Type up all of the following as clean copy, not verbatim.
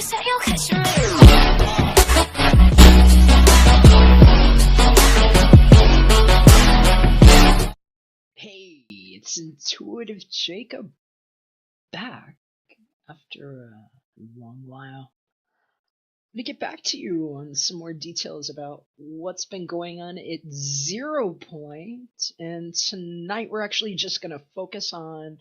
Hey, it's Intuitive Jacob back after a long while. I'm going to get back to you on some more details about what's been going on at 0 point, and tonight we're actually just going to focus on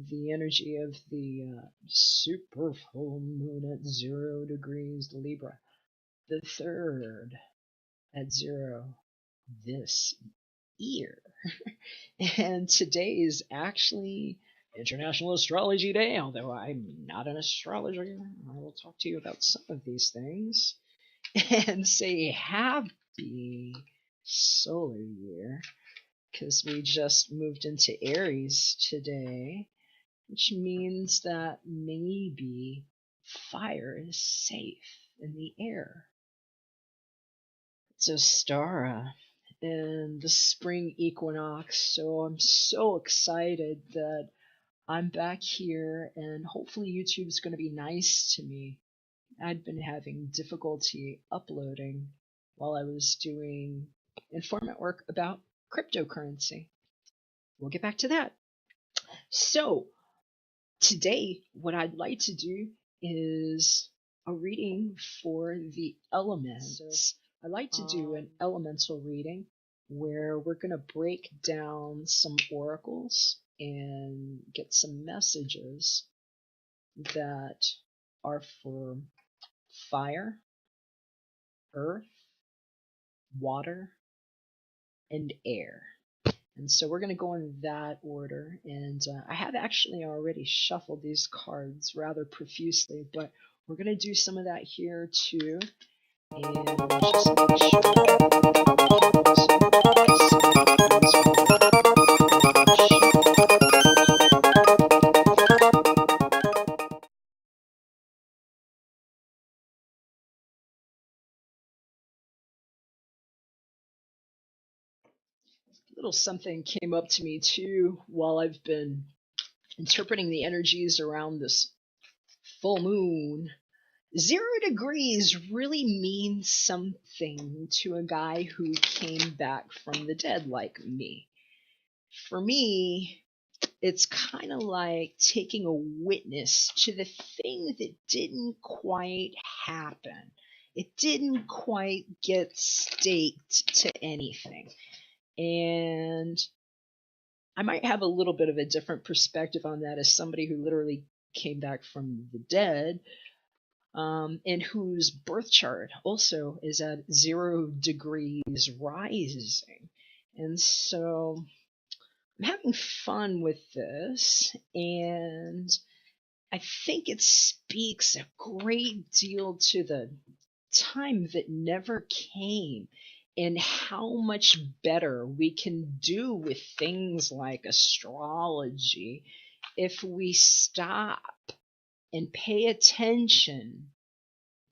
the energy of the super full moon at 0 degrees Libra, the third at 0 this year. And today is actually International Astrology Day, although I'm not an astrologer. I will talk to you about some of these things and say happy solar year, because we just moved into Aries today, which means that maybe fire is safe in the air. It's Ostara and the spring equinox, so I'm so excited that I'm back here, and hopefully YouTube's going to be nice to me. I'd been having difficulty uploading while I was doing informant work about cryptocurrency. We'll get back to that. So today what I'd like to do is a reading for the elements. So I like to do an elemental reading where we're going to break down some oracles and get some messages that are for fire, earth, water, and air. And so we're going to go in that order. And I have actually already shuffled these cards rather profusely, but we're going to do some of that here too. And just make sure a little something came up to me too while I've been interpreting the energies around this full moon. 0 degrees really means something to a guy who came back from the dead like me. For me, it's kind of like taking a witness to the thing that didn't quite happen. It didn't quite get staked to anything. And I might have a little bit of a different perspective on that as somebody who literally came back from the dead. And whose birth chart also is at 0 degrees rising. And so I'm having fun with this, and I think it speaks a great deal to the time that never came and how much better we can do with things like astrology if we stop and pay attention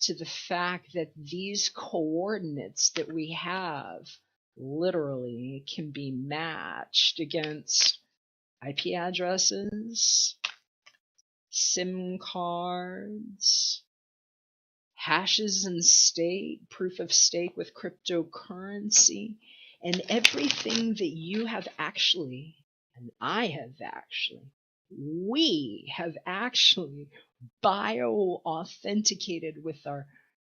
to the fact that these coordinates that we have literally can be matched against IP addresses, SIM cards, hashes and stake, proof of stake with cryptocurrency, and everything that you have actually, and I have actually, we have actually bio-authenticated with our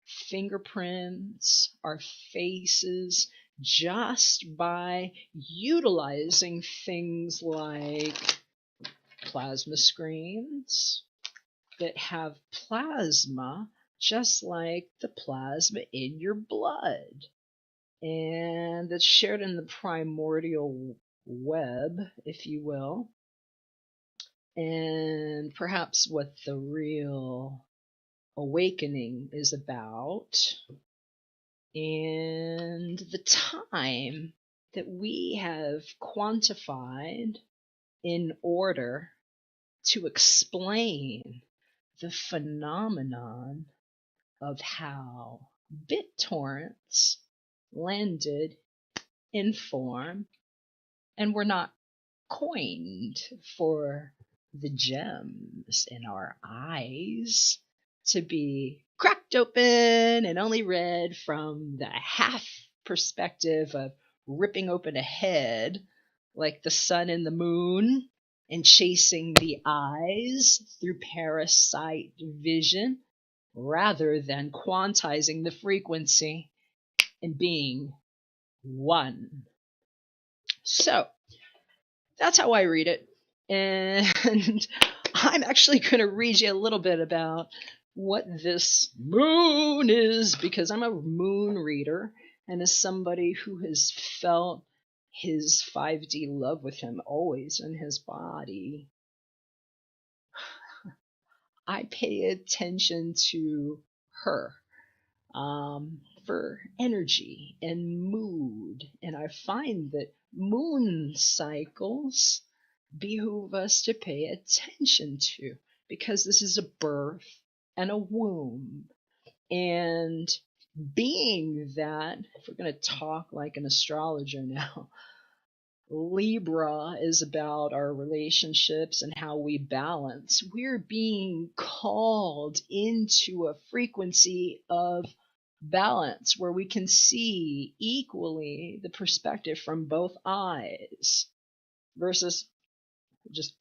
fingerprints, our faces, just by utilizing things like plasma screens that have plasma just like the plasma in your blood, and that's shared in the primordial web, if you will. And perhaps what the real awakening is about, and the time that we have quantified in order to explain the phenomenon of how BitTorrents landed in form and were not coined for the gems in our eyes, to be cracked open and only read from the half perspective of ripping open a head like the sun and the moon and chasing the eyes through parasite vision rather than quantizing the frequency and being one. So that's how I read it. And I'm actually going to read you a little bit about what this moon is, because I'm a moon reader, and as somebody who has felt his 5D love with him always in his body, I pay attention to her for energy and mood, and I find that moon cycles behoove us to pay attention to, because this is a birth and a womb. And being that, if we're going to talk like an astrologer now, Libra is about our relationships and how we balance. We're being called into a frequency of balance where we can see equally the perspective from both eyes versus just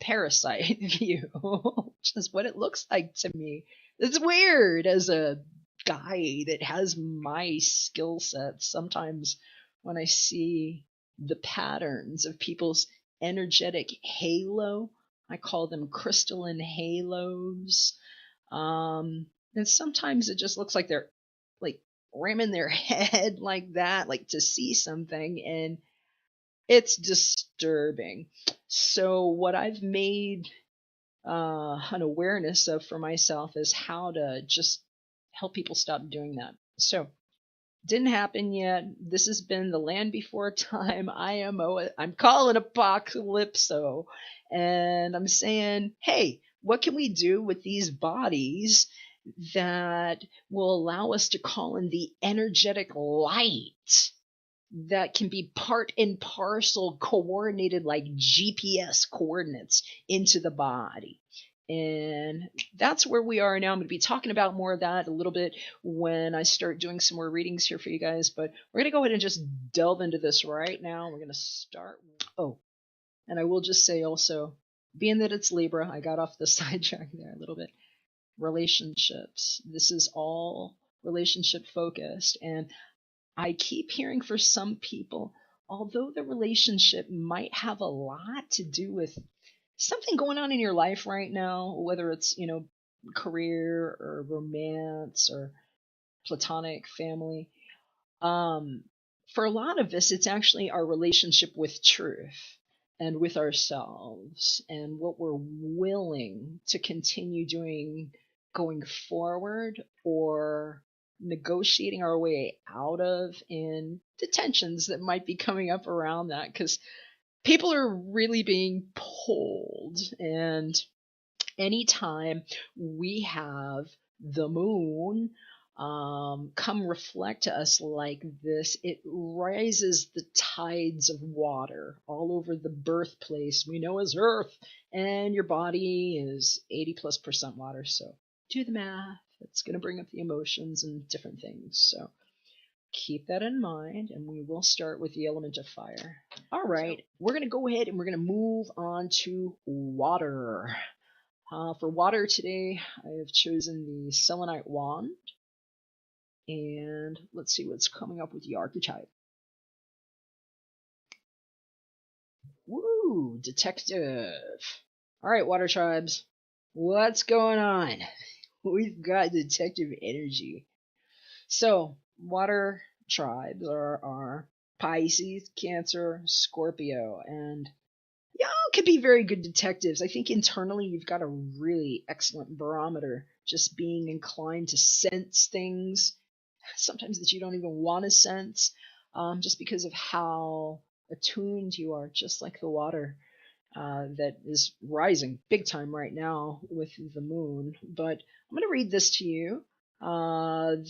parasite view, which is what it looks like to me. It's weird as a guy that has my skill set. Sometimes when I see the patterns of people's energetic halo, I call them crystalline halos. And sometimes it just looks like they're like ramming their head like that, like to see something, and it's disturbing. So what I've made an awareness of for myself is how to just help people stop doing that. So didn't happen yet. This has been the land before time. I'm calling apocalypso, and I'm saying, hey, what can we do with these bodies that will allow us to call in the energetic light that can be part and parcel coordinated like GPS coordinates into the body? And that's where we are now. I'm going to be talking about more of that a little bit when I start doing some more readings here for you guys. But we're going to go ahead and just delve into this right now. We're going to start. Oh, and I will just say also, being that it's Libra, I got off the sidetrack there a little bit. Relationships. This is all relationship focused. And I keep hearing for some people, although the relationship might have a lot to do with something going on in your life right now, whether it's, career or romance or platonic family, for a lot of us, it's actually our relationship with truth and with ourselves and what we're willing to continue doing going forward or negotiating our way out of, and the tensions that might be coming up around that, because people are really being pulled. And anytime we have the moon come reflect to us like this, it rises the tides of water all over the birthplace we know as Earth, and your body is 80+% water, so do the math. It's going to bring up the emotions and different things, so keep that in mind, and we will start with the element of fire. All right, we're going to go ahead and we're going to move on to water. For water today, I have chosen the selenite wand. And let's see what's coming up with the archetype. Woo, detective. All right, water tribes, what's going on? We've got detective energy. So, water tribes are Pisces, Cancer, Scorpio, and y'all could be very good detectives. I think internally you've got a really excellent barometer, just being inclined to sense things sometimes that you don't even want to sense, just because of how attuned you are, just like the water that is rising big time right now with the moon. But I'm going to read this to you.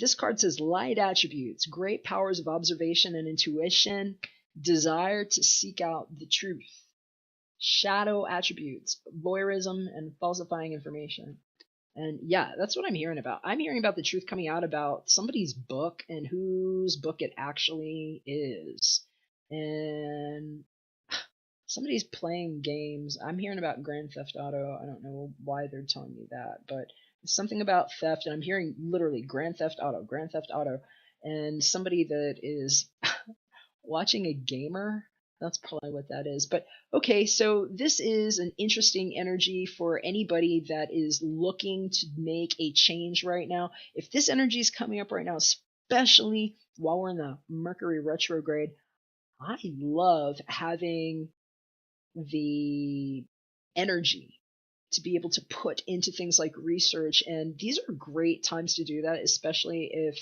This card says light attributes, great powers of observation and intuition, desire to seek out the truth. Shadow attributes, voyeurism and falsifying information. And yeah, that's what I'm hearing about. I'm hearing about the truth coming out about somebody's book and whose book it actually is. And somebody's playing games. I'm hearing about Grand Theft Auto. I don't know why they're telling me that, but something about theft. And I'm hearing literally Grand Theft Auto, Grand Theft Auto. And somebody that is watching a gamer. That's probably what that is. But okay, so this is an interesting energy for anybody that is looking to make a change right now. If this energy is coming up right now, especially while we're in the Mercury retrograde, I love having the energy to be able to put into things like research. And these are great times to do that, especially if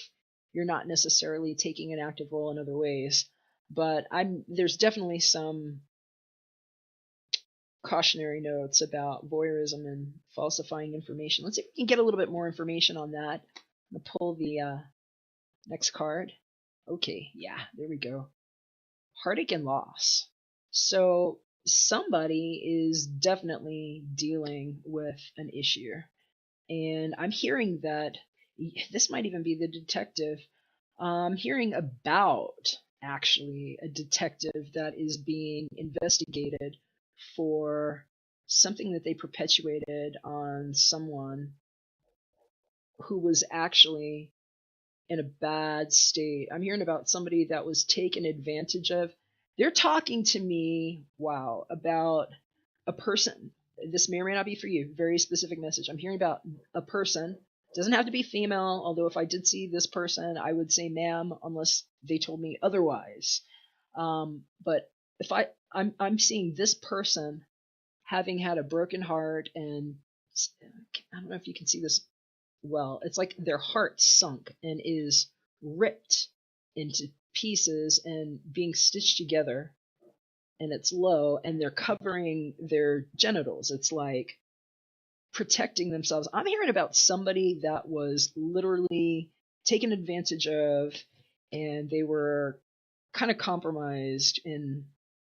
you're not necessarily taking an active role in other ways. But there's definitely some cautionary notes about voyeurism and falsifying information. Let's see if we can get a little bit more information on that. I'm going to pull the next card. Okay, yeah, there we go. Heartache and loss. So somebody is definitely dealing with an issue. And I'm hearing that this might even be the detective. I'm hearing about actually a detective that is being investigated for something that they perpetuated on someone who was actually in a bad state. I'm hearing about somebody that was taken advantage of. They're talking to me, wow, about a person. This may or may not be for you. Very specific message. I'm hearing about a person. Doesn't have to be female, although if I did see this person, I would say ma'am, unless they told me otherwise. But if I'm seeing this person having had a broken heart, and I don't know if you can see this well. It's like their heart sunk and is ripped into pieces and being stitched together, and it's low, and they're covering their genitals. It's like protecting themselves. I'm hearing about somebody that was literally taken advantage of, and they were kind of compromised in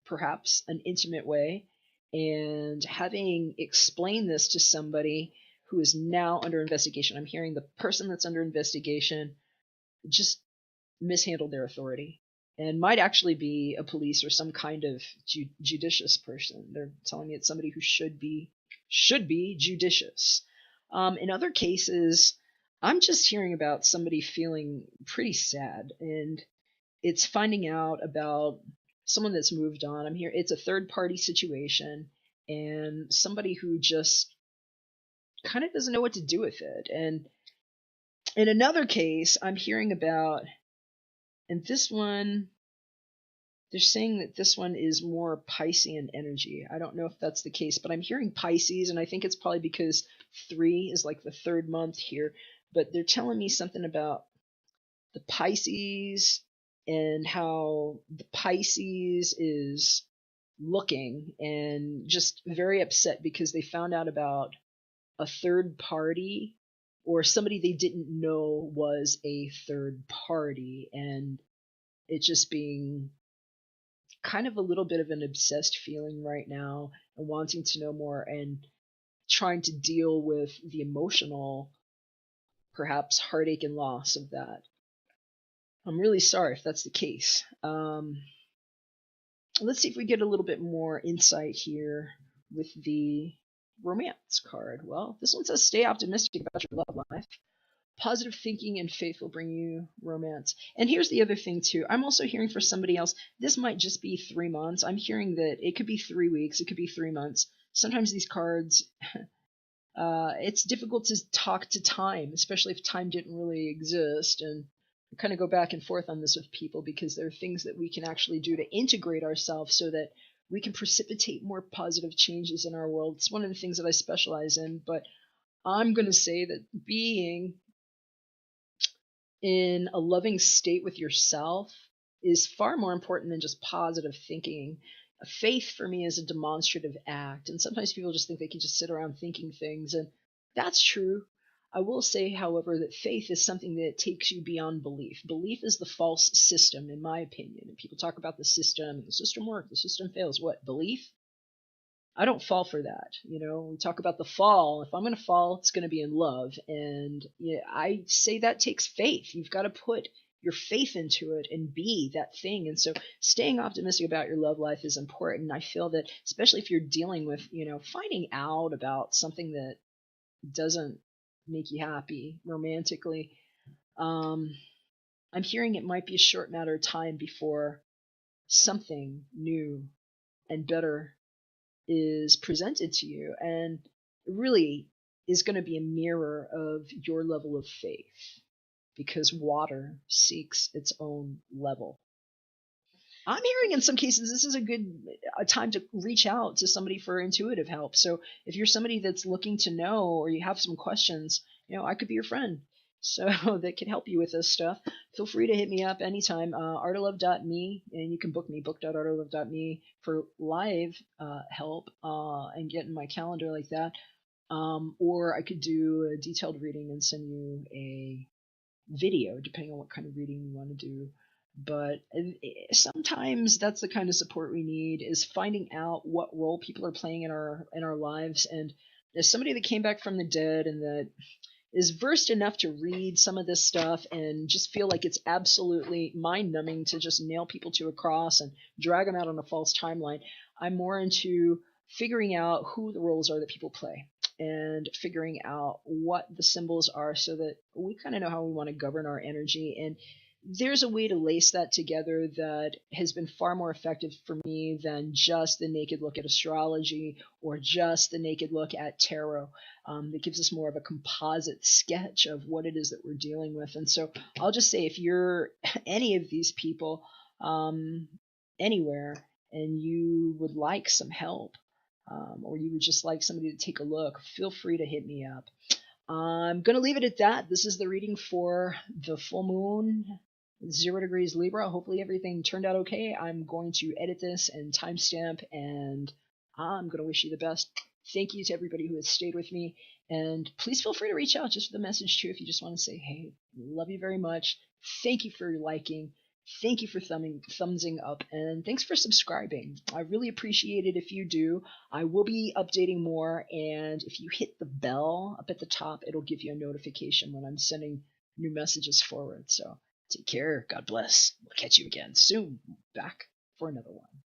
perhaps an intimate way. And having explained this to somebody who is now under investigation, I'm hearing the person that's under investigation just mishandled their authority and might actually be a police or some kind of judicious person. They're telling me it's somebody who should be judicious. In other cases, I'm just hearing about somebody feeling pretty sad, and it's finding out about someone that's moved on. I'm here. It's a third party situation, and somebody who just kind of doesn't know what to do with it. And in another case, I'm hearing about, and this one, they're saying that this one is more Piscean energy. I don't know if that's the case, but I'm hearing Pisces, and I think it's probably because 3 is like the third month here. But they're telling me something about the Pisces and how the Pisces is looking and just very upset because they found out about a third party or somebody they didn't know was a third party, and it just being kind of a little bit of an obsessed feeling right now and wanting to know more and trying to deal with the emotional, perhaps heartache and loss of that. I'm really sorry if that's the case. Let's see if we get a little bit more insight here with the romance card. Well, this one says stay optimistic about your love life. Positive thinking and faith will bring you romance. And here's the other thing too. I'm also hearing for somebody else, this might just be 3 months. I'm hearing that it could be 3 weeks, it could be 3 months. Sometimes these cards, it's difficult to talk to time, especially if time didn't really exist. And I kind of go back and forth on this with people because there are things that we can actually do to integrate ourselves so that we can precipitate more positive changes in our world. It's one of the things that I specialize in, but I'm going to say that being in a loving state with yourself is far more important than just positive thinking. Faith for me is a demonstrative act, and sometimes people just think they can just sit around thinking things, and that's true. I will say, however, that faith is something that takes you beyond belief. Belief is the false system, in my opinion. And people talk about the system, and the system works, the system fails. What? Belief? I don't fall for that. We talk about the fall. If I'm going to fall, it's going to be in love. And I say that takes faith. You've got to put your faith into it and be that thing. And so staying optimistic about your love life is important. I feel that, especially if you're dealing with, finding out about something that doesn't make you happy romantically, I'm hearing it might be a short matter of time before something new and better is presented to you, and really is going to be a mirror of your level of faith, because water seeks its own level. I'm hearing in some cases this is a time to reach out to somebody for intuitive help. So if you're somebody that's looking to know, or you have some questions, I could be your friend. So that can help you with this stuff. Feel free to hit me up anytime. Artoflove.me, and you can book me, book.artoflove.me, for live help and get in my calendar like that. Or I could do a detailed reading and send you a video, depending on what kind of reading you want to do. But sometimes that's the kind of support we need, is finding out what role people are playing in our lives. And as somebody that came back from the dead and that is versed enough to read some of this stuff and just feel like it's absolutely mind-numbing to just nail people to a cross and drag them out on a false timeline, I'm more into figuring out who the roles are that people play, and figuring out what the symbols are, so that we kind of know how we want to govern our energy. And there's a way to lace that together that has been far more effective for me than just the naked look at astrology or just the naked look at tarot. That gives us more of a composite sketch of what it is that we're dealing with. And so I'll just say, if you're any of these people anywhere, and you would like some help, or you would just like somebody to take a look, feel free to hit me up. I'm going to leave it at that. This is the reading for the full moon, 0 degrees Libra. Hopefully everything turned out okay. I'm going to edit this and timestamp, and I'm going to wish you the best. Thank you to everybody who has stayed with me. And please feel free to reach out just for the message too, if you just want to say, hey, love you very much. Thank you for your liking. Thank you for thumbsing up, and thanks for subscribing. I really appreciate it if you do. I will be updating more, and if you hit the bell up at the top, it'll give you a notification when I'm sending new messages forward. So take care. God bless. We'll catch you again soon. Back for another one.